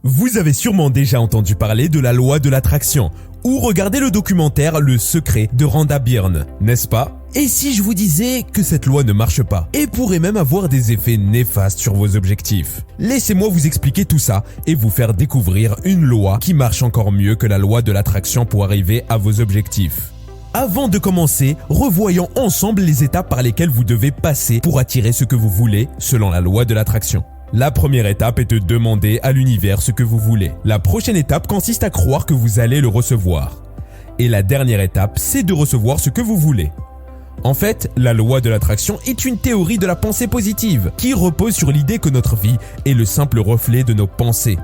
Vous avez sûrement déjà entendu parler de la loi de l'attraction ou regardé le documentaire Le Secret de Rhonda Byrne, n'est-ce pas? Et si je vous disais que cette loi ne marche pas et pourrait même avoir des effets néfastes sur vos objectifs? Laissez-moi vous expliquer tout ça et vous faire découvrir une loi qui marche encore mieux que la loi de l'attraction pour arriver à vos objectifs. Avant de commencer, revoyons ensemble les étapes par lesquelles vous devez passer pour attirer ce que vous voulez selon la loi de l'attraction. La première étape est de demander à l'univers ce que vous voulez. La prochaine étape consiste à croire que vous allez le recevoir. Et la dernière étape, c'est de recevoir ce que vous voulez. En fait, la loi de l'attraction est une théorie de la pensée positive qui repose sur l'idée que notre vie est le simple reflet de nos pensées.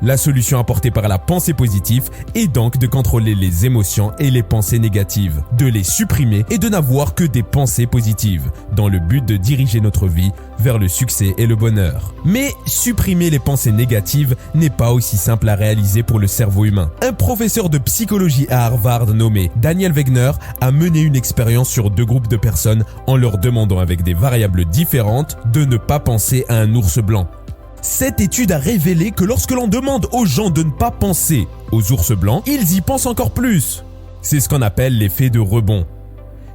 La solution apportée par la pensée positive est donc de contrôler les émotions et les pensées négatives, de les supprimer et de n'avoir que des pensées positives, dans le but de diriger notre vie vers le succès et le bonheur. Mais supprimer les pensées négatives n'est pas aussi simple à réaliser pour le cerveau humain. Un professeur de psychologie à Harvard nommé Daniel Wegner a mené une expérience sur 2 groupes de personnes en leur demandant avec des variables différentes de ne pas penser à un ours blanc. Cette étude a révélé que lorsque l'on demande aux gens de ne pas penser aux ours blancs, ils y pensent encore plus. C'est ce qu'on appelle l'effet de rebond.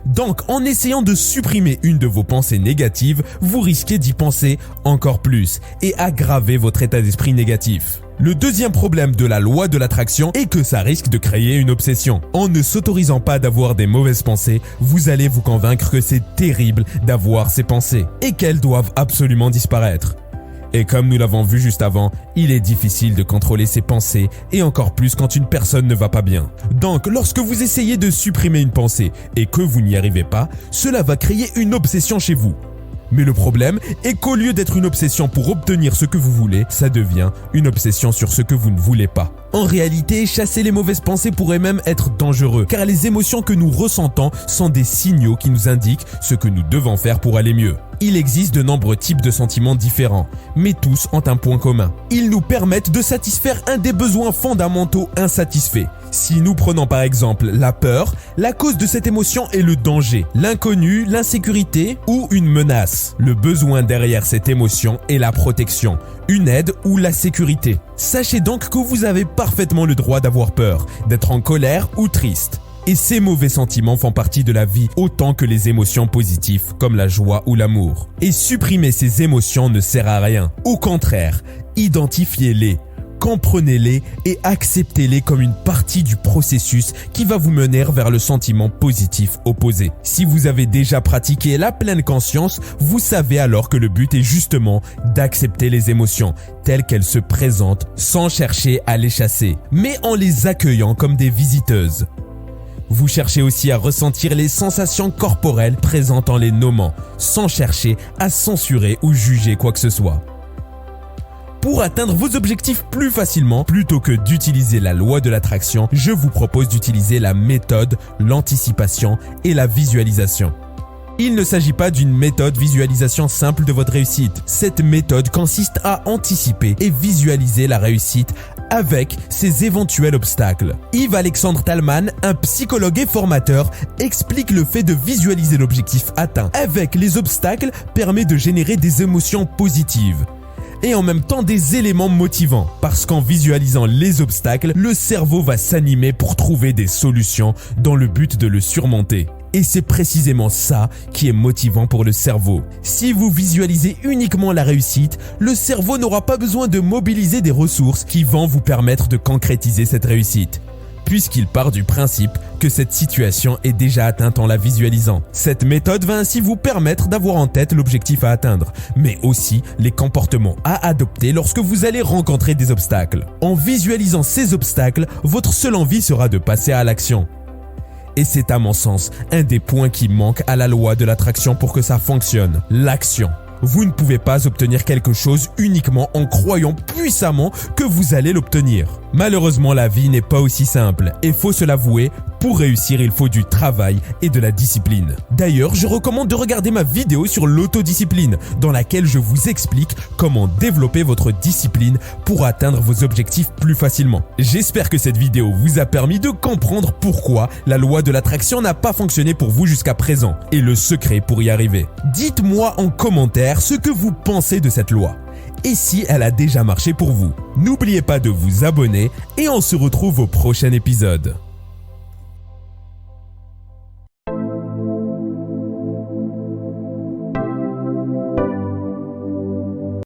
Donc, en essayant de supprimer une de vos pensées négatives, vous risquez d'y penser encore plus et aggraver votre état d'esprit négatif. Le deuxième problème de la loi de l'attraction est que ça risque de créer une obsession. En ne s'autorisant pas d'avoir des mauvaises pensées, vous allez vous convaincre que c'est terrible d'avoir ces pensées et qu'elles doivent absolument disparaître. Et comme nous l'avons vu juste avant, il est difficile de contrôler ses pensées et encore plus quand une personne ne va pas bien. Donc, lorsque vous essayez de supprimer une pensée et que vous n'y arrivez pas, cela va créer une obsession chez vous. Mais le problème est qu'au lieu d'être une obsession pour obtenir ce que vous voulez, ça devient une obsession sur ce que vous ne voulez pas. En réalité, chasser les mauvaises pensées pourrait même être dangereux, car les émotions que nous ressentons sont des signaux qui nous indiquent ce que nous devons faire pour aller mieux. Il existe de nombreux types de sentiments différents, mais tous ont un point commun. Ils nous permettent de satisfaire un des besoins fondamentaux insatisfaits. Si nous prenons par exemple la peur, la cause de cette émotion est le danger, l'inconnu, l'insécurité ou une menace. Le besoin derrière cette émotion est la protection, une aide ou la sécurité. Sachez donc que vous avez parfaitement le droit d'avoir peur, d'être en colère ou triste. Et ces mauvais sentiments font partie de la vie autant que les émotions positives comme la joie ou l'amour. Et supprimer ces émotions ne sert à rien. Au contraire, identifiez-les, comprenez-les et acceptez-les comme une partie du processus qui va vous mener vers le sentiment positif opposé. Si vous avez déjà pratiqué la pleine conscience, vous savez alors que le but est justement d'accepter les émotions telles qu'elles se présentent sans chercher à les chasser, mais en les accueillant comme des visiteuses. Vous cherchez aussi à ressentir les sensations corporelles présentes en les nommant, sans chercher à censurer ou juger quoi que ce soit. Pour atteindre vos objectifs plus facilement, plutôt que d'utiliser la loi de l'attraction, je vous propose d'utiliser la méthode, l'anticipation et la visualisation. Il ne s'agit pas d'une méthode visualisation simple de votre réussite. Cette méthode consiste à anticiper et visualiser la réussite avec ses éventuels obstacles. Yves Alexandre Talman, un psychologue et formateur, explique le fait de visualiser l'objectif atteint avec les obstacles permet de générer des émotions positives et en même temps des éléments motivants, parce qu'en visualisant les obstacles, le cerveau va s'animer pour trouver des solutions dans le but de le surmonter. Et c'est précisément ça qui est motivant pour le cerveau. Si vous visualisez uniquement la réussite, le cerveau n'aura pas besoin de mobiliser des ressources qui vont vous permettre de concrétiser cette réussite, puisqu'il part du principe que cette situation est déjà atteinte en la visualisant. Cette méthode va ainsi vous permettre d'avoir en tête l'objectif à atteindre, mais aussi les comportements à adopter lorsque vous allez rencontrer des obstacles. En visualisant ces obstacles, votre seule envie sera de passer à l'action. Et c'est à mon sens un des points qui manque à la loi de l'attraction pour que ça fonctionne, l'action. Vous ne pouvez pas obtenir quelque chose uniquement en croyant puissamment que vous allez l'obtenir. Malheureusement, la vie n'est pas aussi simple et faut se l'avouer, pour réussir, il faut du travail et de la discipline. D'ailleurs, je recommande de regarder ma vidéo sur l'autodiscipline, dans laquelle je vous explique comment développer votre discipline pour atteindre vos objectifs plus facilement. J'espère que cette vidéo vous a permis de comprendre pourquoi la loi de l'attraction n'a pas fonctionné pour vous jusqu'à présent et le secret pour y arriver. Dites-moi en commentaire ce que vous pensez de cette loi. et si elle a déjà marché pour vous. N'oubliez pas de vous abonner et on se retrouve au prochain épisode.